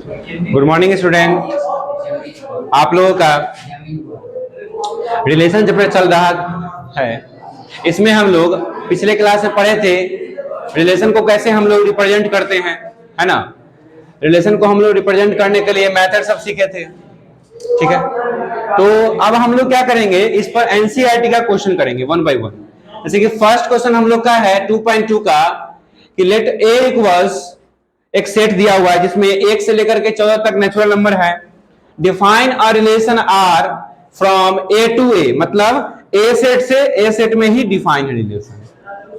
Good morning student. आप लोगों का रिलेशन चैप्टर चल रहा है। इसमें हम लोग पिछले क्लास में पढ़े थे रिलेशन को कैसे हम लोग रिप्रेजेंट करते हैं, है ना। रिलेशन को हम लोग रिप्रेजेंट करने के लिए मेथड सब सीखे थे, ठीक है। तो अब हम लोग क्या करेंगे, इस पर एनसीईआरटी का क्वेश्चन करेंगे वन बाय वन। जैसे कि फर्स्ट क्वेश्चन हम लोग का है 2.2 का कि लेट ए इक्वल्स, एक सेट दिया हुआ है जिसमें 1 से लेकर के 14 तक नेचुरल नंबर है। Define a relation R from A to A, मतलब ए सेट से ए सेट में ही डिफाइन है रिलेशन।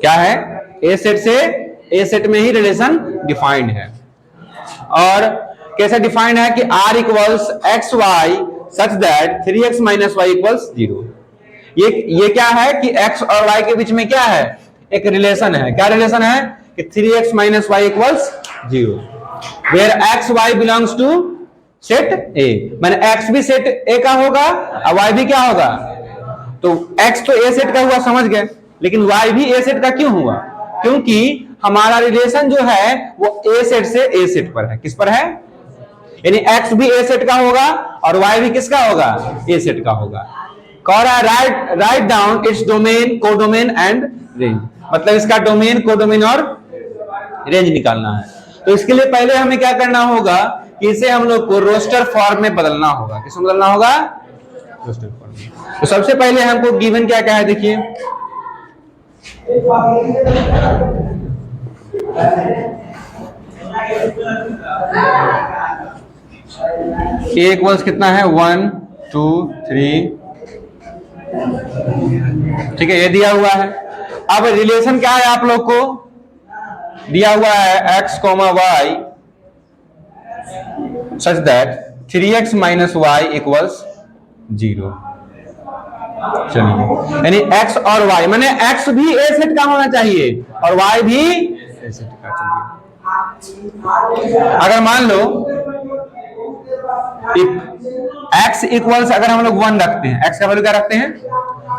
क्या है, ए सेट से ए सेट में ही रिलेशन डिफाइंड है। और कैसे डिफाइंड है कि r equals x y such that 3x minus y equals 0। ये क्या है कि x और y के बीच में क्या है, एक रिलेशन है। क्या रिलेशन है कि 3x minus y equals 0, where x y belongs to set A। माने x भी सेट A का होगा और y भी क्या होगा। तो x तो A सेट का हुआ, समझ गए, लेकिन y भी A सेट का क्यों हुआ, क्योंकि हमारा रिलेशन जो है वो A सेट से A सेट पर है। किस पर है, यानी x भी A सेट का होगा और y भी किसका होगा, A सेट का होगा। Write down its domain, codomain and range, मतलब इसका डोमेन, कोडोमेन और रेंज निकालना है। तो इसके लिए पहले हमें क्या करना होगा कि इसे हम लोग को रोस्टर फॉर्म में बदलना होगा। किसमें बदलना होगा, रोस्टर फॉर्म में। तो सबसे पहले हमको गिवन क्या क्या है, देखिए ए इक्वल्स कितना है 1 2 3, ठीक है, ये दिया हुआ है। अब रिलेशन क्या है, आप लोग को दिया हुआ है x, y such that 3x minus y equals 0। चलिए, यानी x और y, माने x भी A सेट का होना चाहिए और y भी A सेट का। चलिए, अगर मान लो x इक्वल्स, अगर हम लोग 1 रखते हैं, x का वैल्यू क्या रखते हैं,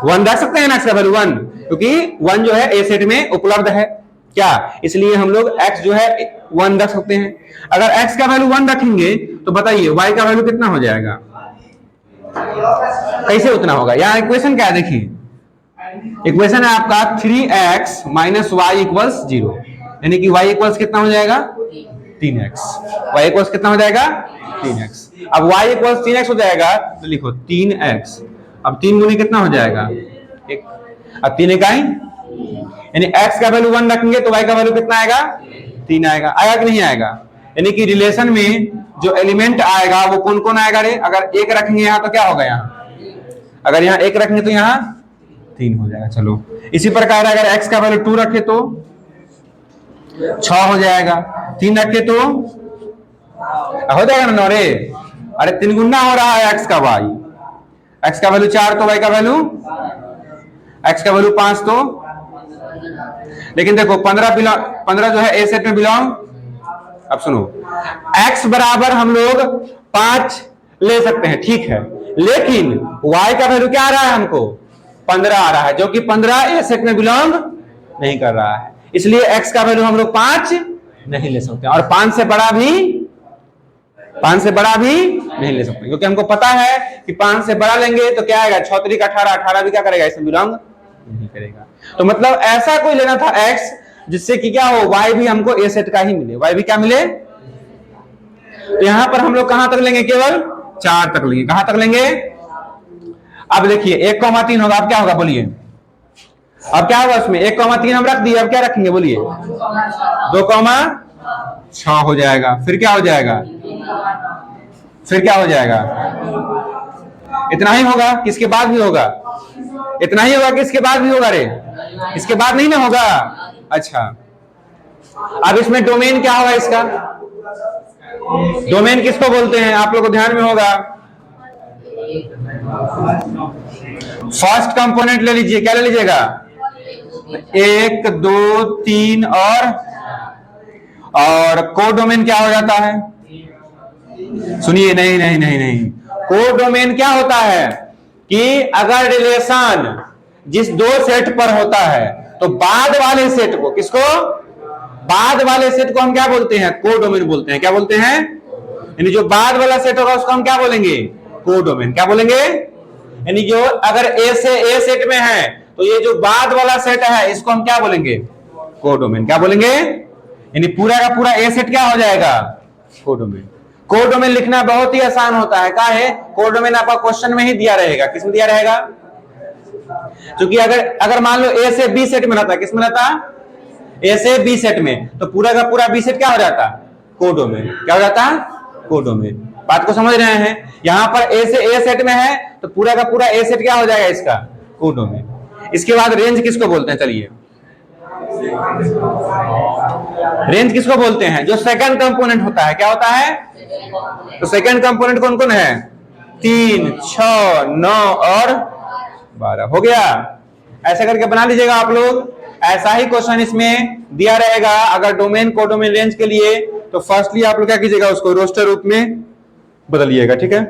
1 रख सकते हैं ना, x का वैल्यू 1, क्योंकि 1 जो है A सेट में उपलब्ध है क्या, इसलिए हम लोग x जो है 1 रख सकते हैं। अगर x का वैल्यू 1 रखेंगे तो बताइए y का वैल्यू कितना हो जाएगा, कैसे उतना होगा। यहाँ इक्वेशन क्या है, देखिए इक्वेशन है आपका 3x माइनस वाई इक्वल्स 0, यानी कि y इक्वल्स कितना हो जाएगा 3x। y इक्वल्स कितना हो जाएगा 3x। अब y इक्वल्स 3x हो जाएगा तो लिखो 3x। अब 3 गुनी कितना हो जाएगा 1, अब 3 इकाई, यानी x का वैल्यू 1 रखेंगे तो y का वैल्यू कितना आएगा 3 आएगा। आएगा कि नहीं आएगा, यानी कि रिलेशन में जो एलिमेंट आएगा वो कौन कौन आएगा रे। अगर 1 रखेंगे यहाँ तो क्या होगा, यहाँ अगर यहाँ 1 रखेंगे तो यहाँ 3 हो जाएगा। चलो, इसी प्रकार अगर x का वैल्यू 2 रखे तो 6 हो जाएगा, 3 रखे तो हो जाएगा ना 9 रे। अरे 3 गुना हो रहा है x का y, x का वैल्यू 4 तो y का वैल्यू, x का वैल्यू 5 तो, लेकिन देखो 15 जो है A सेट में बिलोंग। अब सुनो, x बराबर हम लोग 5 ले सकते हैं, ठीक है, लेकिन y का वैल्यू क्या आ रहा है, हमको 15 आ रहा है, जो कि 15 A सेट में बिलोंग नहीं कर रहा है, इसलिए x का वैल्यू हम लोग 5 नहीं ले सकते और 5 से बड़ा भी नहीं ले सकते, क्योंकि हमको पता है कि 5 से बड़ा लेंगे तो क्या आएगा 6 3 18, 18 भी क्या करेगा, इसमें बिलोंग नहीं करेगा। तो मतलब ऐसा कोई लेना था x जिससे कि क्या हो, y भी हमको A सेट का ही मिले, y भी क्या मिले। तो यहां पर हम लोग कहां तक लेंगे, केवल 4 तक लेंगे। कहां तक लेंगे, अब देखिए 1,3 होगा, अब क्या होगा बोलिए, अब क्या होगा उसमें 1,3 हम रख दिए, अब क्या रखेंगे बोलिए 2,6 हो जाएगा। फिर क्या हो जाएगा, इतना ही होगा, किसके बाद भी होगा, इतना ही होगा कि इसके बाद भी होगा रे, इसके बाद नहीं ना होगा। अच्छा, अब इसमें डोमेन क्या होगा, इसका डोमेन किसको बोलते हैं, आप लोगों को ध्यान में होगा। फर्स्ट कंपोनेंट ले लीजिए, क्या ले लीजिएगा 1 2 3 और कोडोमेन क्या हो जाता है, सुनिए, नहीं, कोडोमेन क्या होता है कि अगर रिलेशन जिस 2 सेट पर होता है तो बाद वाले सेट को हम क्या बोलते हैं, कोडोमेन बोलते हैं। क्या बोलते हैं, यानी जो बाद वाला सेट होगा उसको हम क्या बोलेंगे, कोडोमेन। क्या बोलेंगे, यानी जो अगर ए से ए सेट में है तो ये जो बाद वाला सेट है इसको हम क्या बोलेंगे, कोडोमेन। क्या बोलेंगे, यानी पूरा का पूरा ए सेट क्या हो जाएगा, कोडोमेन। कोडोमेन लिखना बहुत ही आसान होता है। क्या है, कोडोमेन आपका क्वेश्चन में ही दिया रहेगा। किसमें दिया रहेगा, क्योंकि अगर मान लो ए से बी सेट में रहता, किस में रहता, ए से बी सेट में, तो पूरा का पूरा बी सेट क्या हो जाता, कोडोमेन। क्या हो जाता, कोडोमेन। बात को समझ रहे हैं, यहां पर ए से ए सेट में है तो पूरा का पूरा ए सेट क्या हो जाएगा इसका, कोडोमेन। इसके बाद रेंज किसको बोलते हैं, चलिए रेंज किसको बोलते हैं, जो सेकंड कंपोनेंट होता है। क्या होता है, तो सेकंड कंपोनेंट कौन कौन है, 3, 6, 9 और 12 हो गया। ऐसा करके बना लीजिएगा आप लोग। ऐसा ही क्वेश्चन इसमें दिया रहेगा अगर डोमेन कोडोमेन रेंज के लिए, तो फर्स्टली आप लोग क्या कीजिएगा, उसको रोस्टर रूप में बदलिएगा। ठीक है,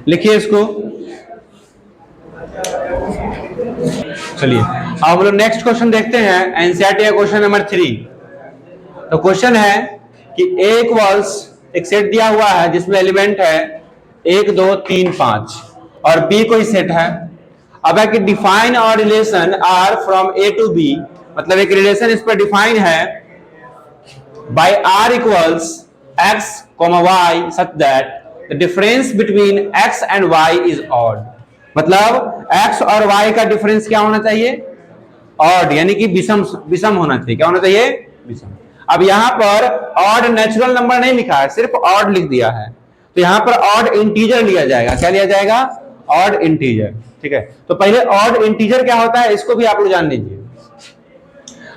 लिखिए इसको। चलिए अब हम लोग नेक्स्ट क्वेश्चन देखते हैं, एनसीईआरटी का क्वेश्चन नंबर 3। तो क्वेश्चन है कि ए इक्वल्स, एक सेट दिया हुआ है जिसमें एलिमेंट है 1, 2, 3, 5 और बी कोई सेट है। अब है कि डिफाइन और relation R from A to B, मतलब एक रिलेशन इस पर डिफाइन है by R equals x, y such that the difference between x and y is odd। मतलब x और y का डिफरेंस क्या होना चाहिए, ऑड, यानी कि विषम होना चाहिए। क्या होना चाहिए, विषम। अब यहां पर ऑड नेचुरल नंबर नहीं लिखा है, सिर्फ ऑड लिख दिया है, तो यहां पर ऑड इंटीजर लिया जाएगा। क्या लिया जाएगा, ऑड इंटीजर। ठीक है, तो पहले ऑड इंटीजर क्या होता है इसको भी आप लोग जान लीजिए।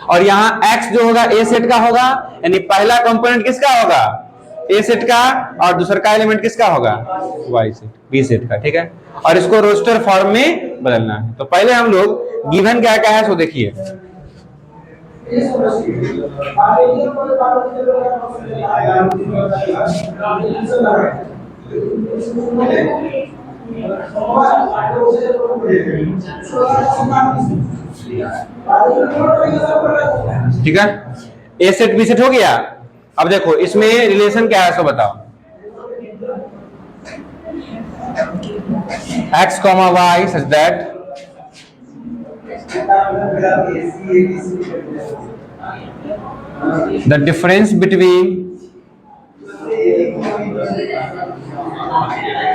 और यहाँ x जो होगा ए सेट का होगा, यानी पहला कंपोनेंट किसका होगा, ए सेट का, और दूसरा का एलिमेंट किसका होगा, y सेट, बी सेट का। ठीक है, और इसको रोस्टर फॉर्म में बदलना है। तो पहले हम लोग गिवन क्या क्या है सो देखिए। ठीक है, ए सेट बी सेट हो गया। अब देखो इसमें रिलेशन क्या है सो बताओ, x, y such that the difference between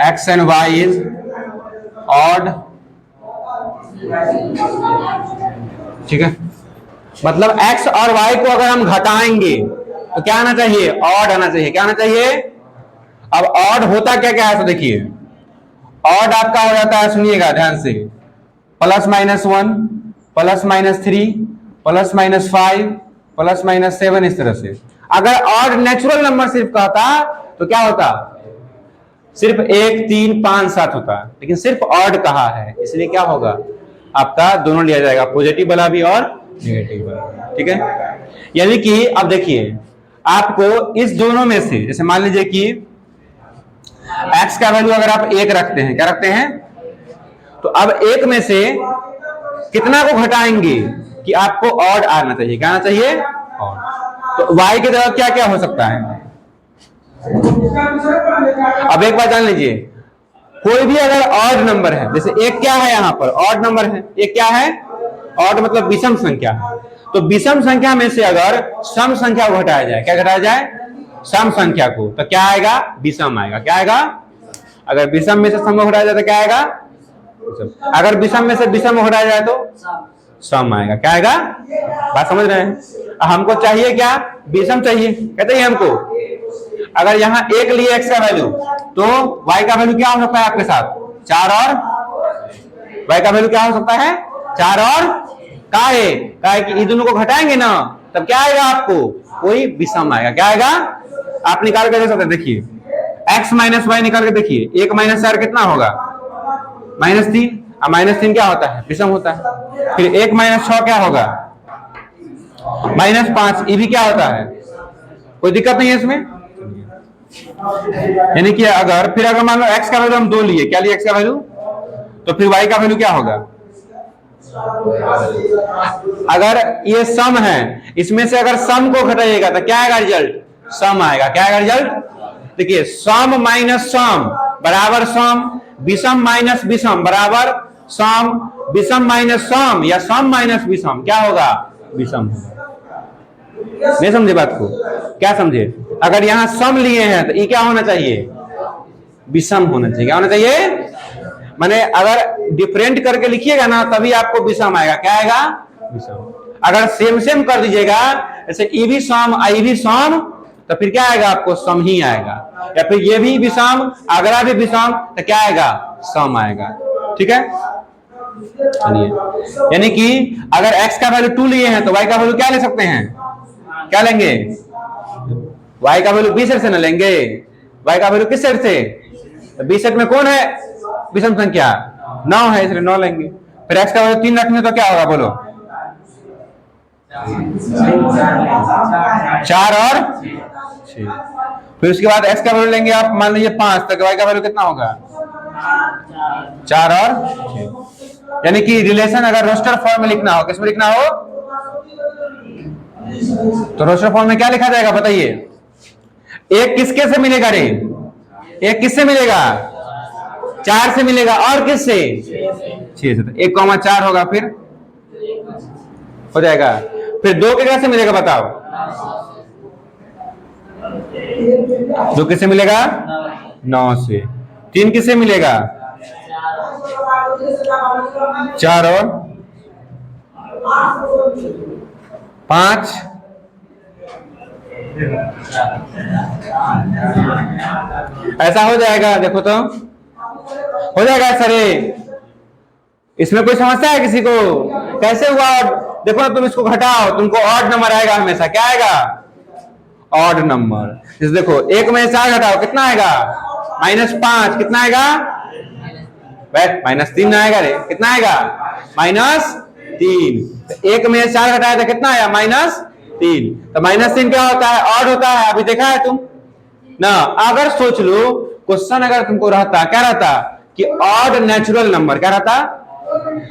x and y is odd। ठीक है, मतलब x और y को अगर हम घटाएंगे तो क्या आना चाहिए, ऑड आना चाहिए। क्या आना चाहिए, अब ऑड होता क्या क्या है तो देखिए, ऑड आपका हो जाता है, सुनिएगा ध्यान से, +-1, +-3, +-5, +-7, इस तरह से। अगर ऑड नेचुरल नंबर सिर्फ कहता तो क्या होता, सिर्फ 1, 3, 5, 7 होता, लेकिन सिर्फ ऑड कहा है इसलिए क्या होगा, आपका दोनों लिया जाएगा, पॉजिटिव वाला भी और नेगेटिव वाला। ठीक है, यानी कि अब देखिए आपको इस दोनों में से, जैसे मान लीजिए कि x का वैल्यू अगर आप 1 रखते हैं, क्या रखते हैं, तो अब 1 में से कितना को घटाएंगे कि आपको ऑड आना चाहिए। क्या आना चाहिए, ऑड। तो y की तरफ क्या क्या हो सकता है, अब एक बात जान लीजिए, कोई भी अगर ऑड नंबर है, जैसे एक क्या है यहाँ पर ऑड नंबर है, एक क्या है, ऑड मतलब विषम संख्या। तो विषम संख्या में से अगर सम संख्या को घटाया जाए, क्या घटाया जाए, सम संख्या को, तो क्या आएगा, विषम आएगा। क्या आएगा, अगर विषम में से सम को घटाया जाए तो क्या आएगा, अगर विषम में से विषम को घटाया जाए तो सम आएगा। क्या आएगा, बात समझ रहे हैं। हमको चाहिए क्या, विषम चाहिए, कहते हैं हमको। अगर यहाँ 1 लिए x का वैल्यू, तो y का वैल्यू क्या हो सकता है आपके साथ, 4 और y का वैल्यू क्या हो सकता है, 4 और का है कि इन दोनों को घटाएंगे ना, तब क्या आएगा, आपको कोई विषम आएगा। क्या आएगा, आप निकाल के देख सकते हैं, देखिए x - y निकाल के देखिए, 1 - 4 कितना होगा, -3, और -3 क्या होता है, विषम होता है। फिर 1 - 6 क्या होगा, -5, ये भी क्या होता है, कोई दिक्कत नहीं है इसमें। यानी कि अगर मान लो x का वैल्यू हम 2 लिए, क्या लिए x का वैल्यू, तो फिर y का वैल्यू क्या होगा, अगर ये सम है, इसमें से अगर सम को घटाइएगा तो क्या आएगा रिजल्ट, सम आएगा। क्या आएगा रिजल्ट, देखिए सम माइनस सम बराबर सम, विषम माइनस विषम बराबर सम, विषम माइनस सम या सम माइनस विषम क्या होगा? विषम होगा। नहीं समझे बात को? क्या समझे? अगर यहां सम लिए हैं तो ये क्या होना चाहिए? विषम होना चाहिए। क्या होना चाहिए? माने अगर डिफरेंट करके लिखिएगा ना तभी आपको विषम आएगा। क्या आएगा? विषम। अगर सेम सेम कर दीजिएगा जैसे ई भी सम आई भी सम तो फिर क्या आएगा? आपको सम ही आएगा। या फिर ये भी विषम अगला भी विषम तो क्या आएगा? सम आएगा। ठीक है, चलिए। यानी कि अगर x का वैल्यू 2 लिए हैं तो y का वैल्यू क्या ले सकते हैं? क्या लेंगे? y का वैल्यू b सेट से ना लेंगे। y का वैल्यू किस सेट से? तो b सेट में कौन है विषम संख्या? 9 है, इसलिए 9 लेंगे। फिर x का वैल्यू 3 रखेंगे तो क्या होगा? बोलो 4 और 6। फिर उसके बाद x का वैल्यू लेंगे आप मान लीजिए 5 तो y का वैल्यू कितना होगा? 4 और 6। यानी कि रिलेशन अगर रोस्टर फॉर्म में लिखना हो, किसमें लिखना हो? तो रोस्टर फॉर्म में क्या लिखा जाएगा बताइए? एक किसके से मिलेगा रे? एक किससे मिलेगा? 4 से मिलेगा। और किससे? 6 से। 1,4 होगा, फिर हो जाएगा। फिर 2 के कैसे मिलेगा बताओ? 2 किससे मिलेगा? 9 से। 3 किससे मिलेगा? 4 और 5। ऐसा हो जाएगा। देखो तो हो जाएगा सर। इसमें कोई समस्या है किसी को? कैसे हुआ? देखो ना, तुम इसको घटाओ, तुमको ऑड नंबर आएगा हमेशा। क्या आएगा? Odd number. जैसे देखो 1 में 4 घटाओ कितना आएगा? -5। कितना आएगा? -3 आएगा रे। कितना आएगा? -3। तो 1 में 4 घटाया तो कितना आया? -3। तो -3 क्या होता है? ऑड होता है। अभी देखा है तुम ना? अगर सोच लो क्वेश्चन अगर तुमको रहता, क्या रहता कि ऑड नेचुरल नंबर, क्या रहता?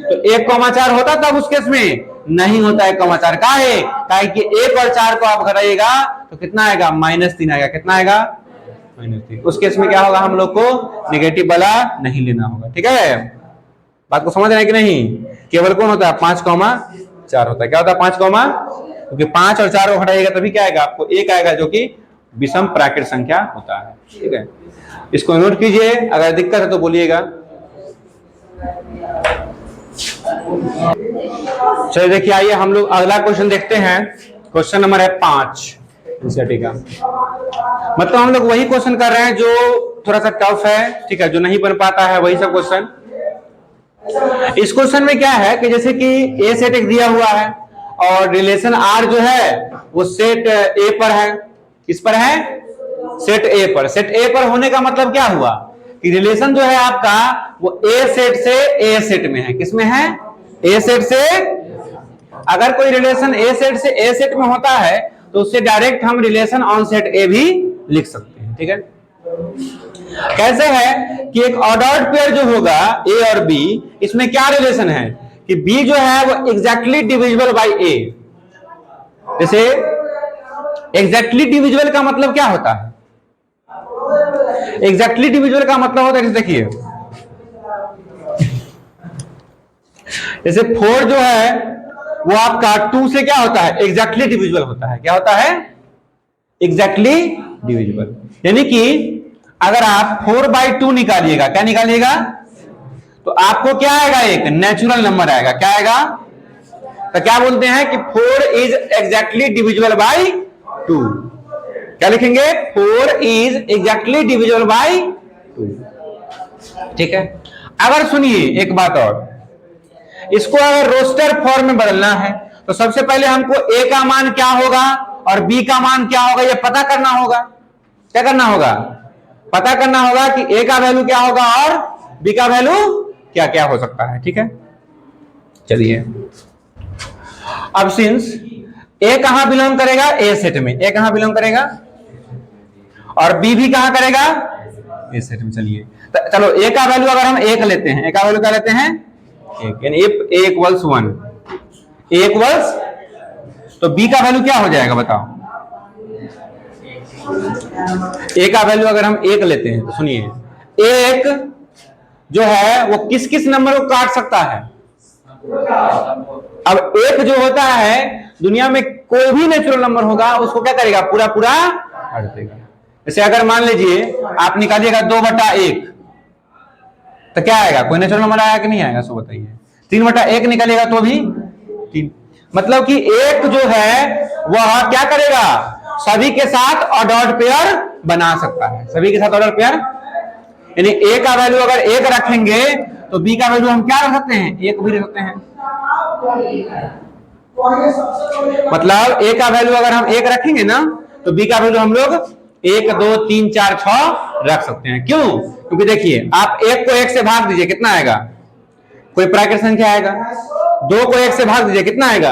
तो 1,4 होता तब उस केस में नहीं होता 1,4। का है कि 1 और 4 को आप घटाइएगा तो कितना आएगा? -3 आएगा। कितना आएगा? -3। उस केस में क्या होगा? हम लोग को नेगेटिव वाला नहीं लेना होगा। ठीक है, बात को समझ रहे हैं कि नहीं? केवल कौन होता है? 5,4 होता है। क्या होता है? 5, क्योंकि 5 और 4 को घटाइएगा तभी क्या आएगा? आपको 1 आएगा, जो कि विषम प्राकृत संख्या होता है। ठीक है, इसको नोट कीजिए। अगर दिक्कत है तो बोलिएगा। चलिए देखिए, आइए हम लोग अगला क्वेश्चन देखते हैं। क्वेश्चन नंबर है 5 का। मतलब हम लोग वही क्वेश्चन कर रहे हैं जो थोड़ा सा टफ है। ठीक है, जो नहीं बन पाता है वही सब क्वेश्चन। इस क्वेश्चन में क्या है कि जैसे कि ए सेट एक दिया हुआ है और रिलेशन आर जो है वो सेट ए पर है। किस पर है? सेट ए पर। सेट ए पर होने का मतलब क्या हुआ कि रिलेशन जो है आपका वो ए सेट से ए सेट में है। किसमें है? ए सेट से। अगर कोई रिलेशन ए सेट से ए सेट में होता है तो उससे डायरेक्ट हम रिलेशन ऑन सेट ए भी लिख सकते हैं। ठीक है, कैसे है कि एक ऑर्डर्ड पेयर जो होगा ए और बी, इसमें क्या रिलेशन है कि बी जो है वो एग्जैक्टली डिविजिबल बाय ए। जैसे एग्जैक्टली डिविजिबल का मतलब क्या होता है? एग्जैक्टली डिविजिबल का मतलब होता है, देखिए जैसे 4 जो है वो आपका 2 से क्या होता है? एग्जैक्टली डिविजिबल होता है। क्या होता है? Exactly divisible. यानी कि अगर आप 4/2 निकालिएगा, क्या निकालिएगा? तो आपको क्या आएगा? एक नेचुरल नंबर आएगा। क्या आएगा? तो क्या बोलते हैं कि 4 इज एग्जैक्टली डिविजिबल बाय 2। क्या लिखेंगे? 4 इज एग्जैक्टली डिविजिबल बाय 2। ठीक है, अगर सुनिए एक बात और, इसको अगर रोस्टर फॉर्म में बदलना है तो सबसे पहले हमको ए का मान क्या होगा और बी का मान क्या होगा ये पता करना होगा। क्या करना होगा? पता करना होगा कि ए का वैल्यू क्या होगा और बी का वैल्यू क्या क्या हो सकता है। ठीक है, चलिए अब सिंस ए कहां बिलोंग करेगा? ए सेट में। ए कहां बिलोंग करेगा? और बी भी कहां करेगा? ए सेट में। चलिए चलो ए का वैल्यू अगर हम 1 लेते हैं, ए का वैल्यू क्या लेते हैं? 1। यानी if a equals 1, a equals, तो b का वैल्यू क्या हो जाएगा बताओ? ए का वैल्यू अगर हम 1 लेते हैं तो सुनिए, 1 जो है वो किस किस नंबर को काट सकता है? अब 1 जो होता है दुनिया में कोई भी नेचुरल नंबर होगा उसको क्या करेगा? पूरा पूरा काट देगा। जैसे अगर मान लीजिए आप निकालिएगा 2/1 तो क्या आएगा? कोई नेचुरल नंबर आएगा कि नहीं आएगा? सो बताइए। 3/1 निकालेगा तो भी 3। मतलब कि 1 जो है वह क्या करेगा? सभी के साथ ऑर्डर्ड पेयर बना सकता है। सभी के साथ ऑर्डर पेयर, यानी ए का वैल्यू अगर 1 रखेंगे तो बी का वैल्यू हम क्या रख सकते हैं? 1 भी रख सकते हैं। मतलब ए का वैल्यू अगर हम 1 रखेंगे ना तो बी का वैल्यू हम लोग 1 2 3 4 6 रख सकते हैं। क्यों? क्योंकि देखिए आप 1 को 1 से भाग दीजिए, कितना आएगा? कोई प्राकृतिक संख्या आएगा। 2 को 1 से भाग दीजिए, कितना आएगा?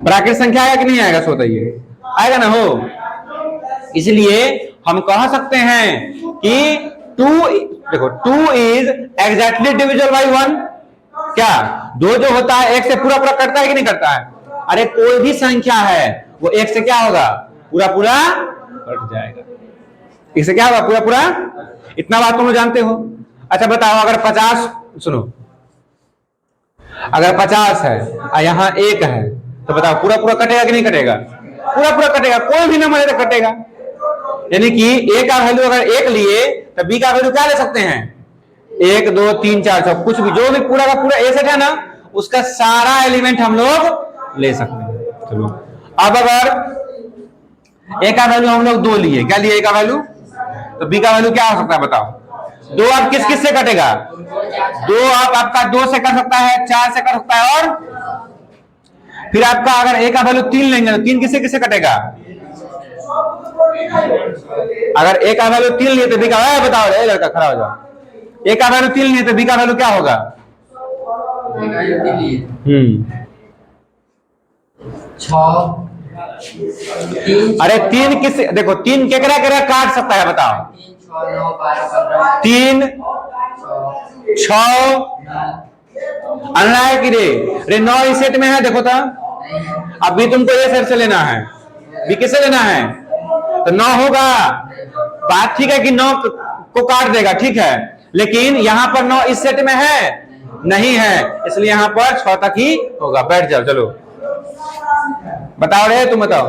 प्राकृतिक संख्या आएगा कि नहीं आएगा? सो बताइए, आएगा ना हो। इसलिए हम कह सकते हैं कि 2 देखो 2 इज एग्जैक्टली डिविजिबल बाय 1। क्या 2 जो होता है 1 से पूरा पूरा कटता है कि नहीं करता है? अरे कोई भी संख्या है वो 1 से क्या होगा? पूरा पूरा कट जाएगा। इससे क्या होगा? पूरा पूरा। इतना बात तुम लोग जानते हो। अच्छा बताओ, अगर 50, सुनो, अगर 50 है और यहां 1 है तो बताओ पूरा पूरा कटेगा कि नहीं कटेगा? पूरा पूरा कटेगा। कोई भी नंबर है तो कटेगा। यानी कि ए का वैल्यू अगर 1 लिए तो बी का वैल्यू क्या ले सकते हैं? 1 2 3 4 6 कुछ भी, जो भी पूरा का पूरा ए सेट है ना उसका सारा एलिमेंट हम लोग ले सकते हैं। चलो अब अगर ए का वैल्यू हम लोग 2 लिए, क्या लिए? ए का वैल्यू, तो बी का वैल्यू क्या हो सकता है? बताओ। 2 आप किस किस से कटेगा? 2 आपका 2 से कर सकता है, 4 से कर सकता है, और फिर आपका अगर ए का वैल्यू 3 लेंगे तो 3 किससे किससे कटेगा? अगर ए का वैल्यू 3 लिए तो बी का वैल्यू, बताओ ए लड़का खड़ा हो जाओ, ए का वैल्यू 3 लिए तो बी का वैल्यू क्या होगा? अरे 3 किससे? देखो 3 केकरा केकरा काट सकता है? बताओ। 3 6 अन्ना है कि रे? अरे 9 इस सेट में है, देखो तो। अभी तुमको ये सेट से लेना है, बी किससे लेना है? तो 9 होगा। बात ठीक है कि 9 को काट देगा, ठीक है, लेकिन यहां पर 9 इस सेट में है नहीं है, इसलिए यहां पर 6 तक ही होगा। बैठ जाओ। चलो बताओ रे, तुम बताओ।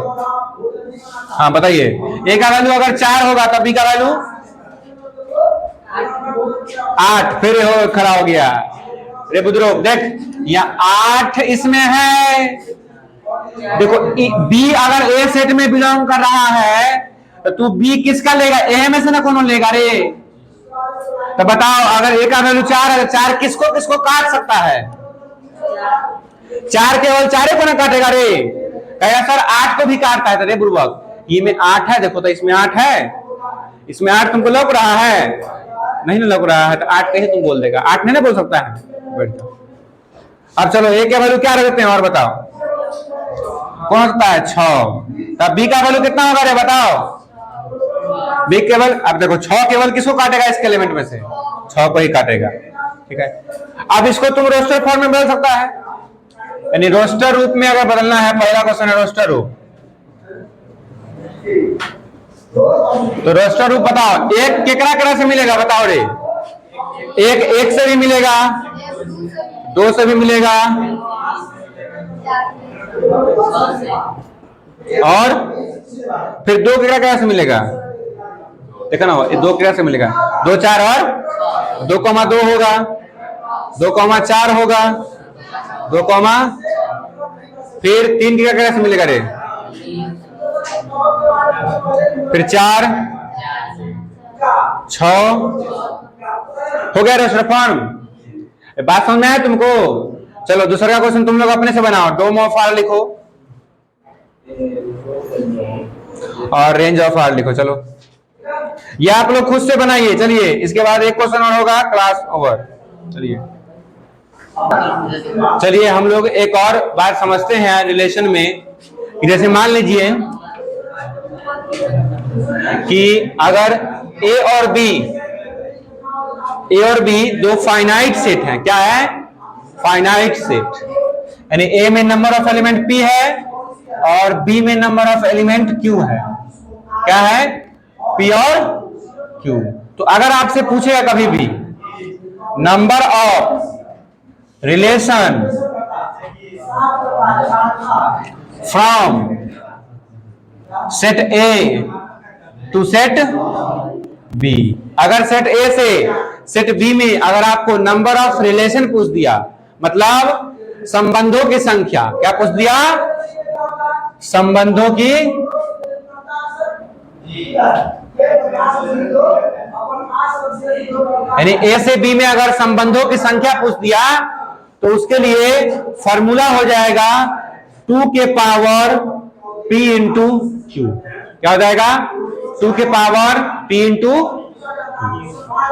हाँ बताइए। ए का वैल्यू अगर 4 होगा तब बी का वैल्यू 8। फिर हो खड़ा हो गया रे बुजुर्ग, देख यहाँ 8 इसमें है। देखो बी अगर ए सेट में बिलोंग कर रहा है तो तू बी किसका लेगा? ए में से ना कौन लेगा रे? तो बताओ, अगर ए का वैल्यू 4 है, 4 किसको किसको काट सकता है? 4 केवल 4 को ना काटेगा रे? कहेगा सर 8 को भी काटता है। तो रे बुर्बक, ये में 8 है, देखो तो इसमें 8 है, इसमें 8 तुमको लग रहा है? नहीं ना लग रहा है तो 8 कहीं तुम बोल देगा, 8 नहीं ना बोल सकता है। बैठ जाओ। अब चलो ए का वैल्यू क्या रखते हैं और बताओ कौन होता है? 6। तब बी का वैल्यू कितना होगा रे? बताओ। बी केवल, अब देखो 6 केवल किसको काटेगा? इसके एलिमेंट में से 6 को ही काटेगा, ठीक है। अब इसको तुम रोस्टर फॉर्म में बदल सकता है, यानी रोस्टर रूप में अगर बदलना है, पहला क्वेश्चन है रोस्टर रूप। तो रोस्टर रूप बताओ, एक केकरा केकरा से मिलेगा? बताओ रे। एक से भी मिलेगा, 2 से भी मिलेगा, और फिर 2 केकरा केकरा से मिलेगा? देखा ना, 2 केकरा से मिलेगा? 2 4 और 2,2 होगा, 2,4 होगा, 2, फिर 3 केकरा केकरा से मिलेगा रे? फिर 4 6 हो गया रोस्टर फॉर्म। बात समझ में आया तुमको? चलो दूसरा का क्वेश्चन तुम लोग अपने से बनाओ। डोम ऑफ आर लिखो और रेंज ऑफ आर लिखो। चलो ये आप लोग खुद से बनाइए। चलिए इसके बाद एक क्वेश्चन और होगा, क्लास ओवर। चलिए हम लोग एक और बात समझते हैं रिलेशन में। जैसे मान लीजिए कि अगर ए और बी दो फाइनाइट सेट हैं। क्या है? फाइनाइट सेट, यानी ए में नंबर ऑफ एलिमेंट पी है और बी में नंबर ऑफ एलिमेंट क्यू है। क्या है? P और Q। तो अगर आपसे पूछेगा कभी भी number of relation from set A to set B, अगर सेट A से सेट B में अगर आपको नंबर ऑफ रिलेशन पूछ दिया, मतलब संबंधों की संख्या, क्या पूछ दिया? संबंधों की, यानी A से B में अगर संबंधों की संख्या पूछ दिया तो उसके लिए फॉर्मूला हो जाएगा 2 के पावर P इंटू Q। क्या हो जाएगा? 2 के पावर P इंटू,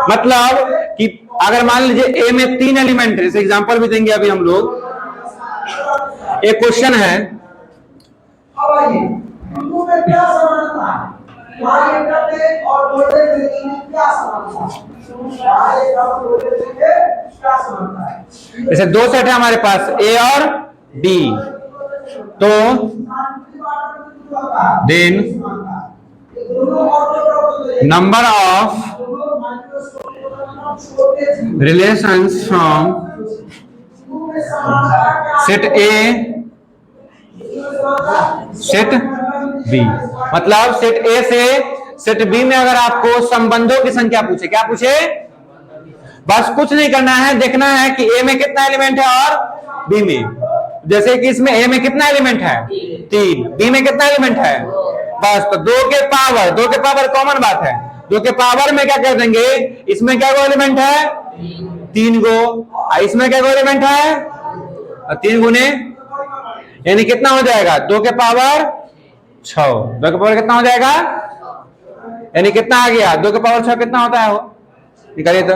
मतलब कि अगर मान लीजिए A में 3 एलिमेंट है, इसे एग्जांपल भी देंगे अभी हम लोग। एक क्वेश्चन है, जैसे दो सेट है हमारे पास A और B, तो then number of relations from set A set B, मतलब सेट A से सेट B में अगर आपको संबंधों की संख्या पूछे, क्या पूछे? बस कुछ नहीं करना है, देखना है कि A में कितना एलिमेंट है और B में। जैसे कि इसमें A में कितना एलिमेंट है? 3, B में कितना एलिमेंट है? बस, तो 2 के पावर कॉमन बात है, 2 के पावर में क्या कर देंगे, इसमें क्या गो एलिमेंट है? 3 गो, इसमें क्या गो एलिमेंट है? 3 गुने, यानी कितना हो जाएगा? 2 के पावर 6। 2 के पावर कितना हो जाएगा? यानी कितना आ गया? 2 के पावर 6 कितना होता है वो? निकालिए तो।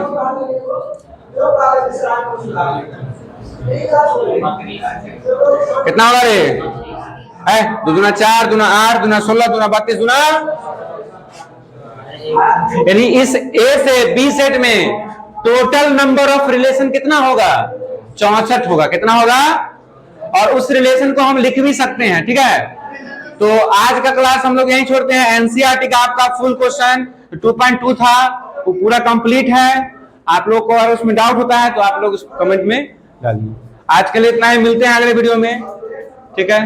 कितना होगा रे? है 2 दूना 4, दूना 8, दूना 16, दूना 32, दूना, यानी इस A से B सेट में टोटल नंबर ऑफ रिलेशन कितना होगा? 64 होगा। कितना होगा? और उस रिलेशन को हम लिख भी सकते हैं, ठीक है। तो आज का क्लास हम लोग यहीं छोड़ते हैं। एनसीईआरटी का आपका फुल क्वेश्चन 2.2 था, वो पूरा कंप्लीट है। आप लोग को अगर उसमें डाउट होता है तो आप लोग कमेंट में डालिए। आज के लिए इतना ही, मिलते हैं अगले वीडियो में, ठीक है।